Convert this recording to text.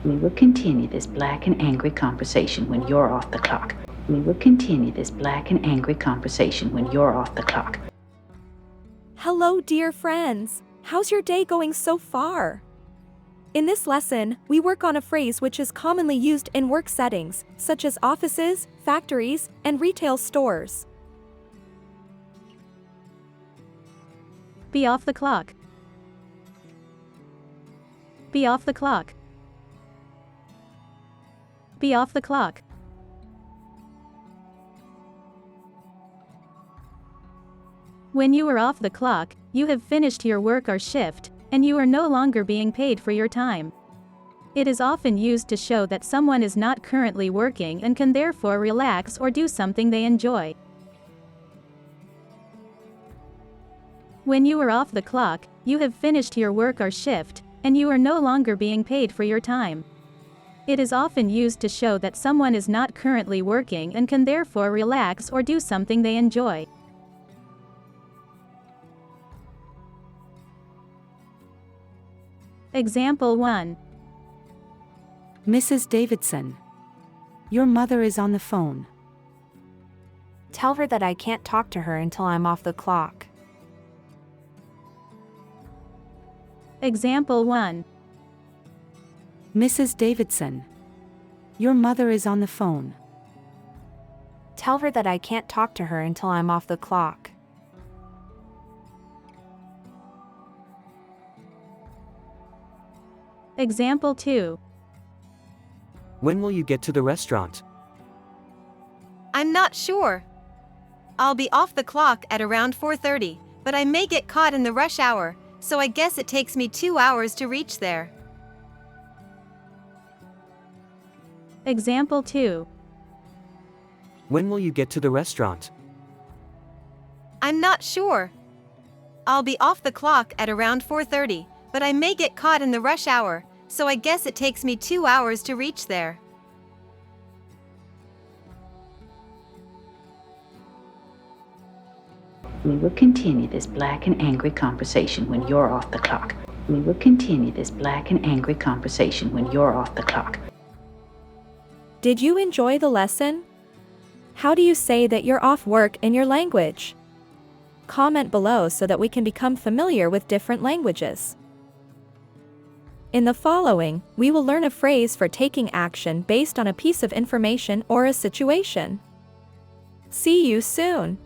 We will continue this black and angry conversation when you're off the clock. We will continue this black and angry conversation when you're off the clock. Hello, dear friends. How's your day going so far? In this lesson, we work on a phrase which is commonly used in work settings, such as offices, factories, and retail stores. Be off the clock. Be off the clock. Be off the clock. When you are off the clock, you have finished your work or shift, and you are no longer being paid for your time. It is often used to show that someone is not currently working and can therefore relax or do something they enjoy. When you are off the clock, you have finished your work or shift, and you are no longer being paid for your time. It is often used to show that someone is not currently working and can therefore relax or do something they enjoy. Example 1. Mrs. Davidson, your mother is on the phone. Tell her that I can't talk to her until I'm off the clock. Example 1. Mrs. Davidson, your mother is on the phone. Tell her that I can't talk to her until I'm off the clock. Example 2. When will you get to the restaurant? I'm not sure. I'll be off the clock at around 4:30, but I may get caught in the rush hour, so I guess it takes me 2 hours to reach there. Example 2. When will you get to the restaurant? I'm not sure. I'll be off the clock at around 4:30, but I may get caught in the rush hour, so I guess it takes me 2 hours to reach there. We will continue this black and angry conversation when you're off the clock. We will continue this black and angry conversation when you're off the clock. Did you enjoy the lesson? How do you say that you're off work in your language? Comment below so that we can become familiar with different languages. In the following, we will learn a phrase for taking action based on a piece of information or a situation. See you soon!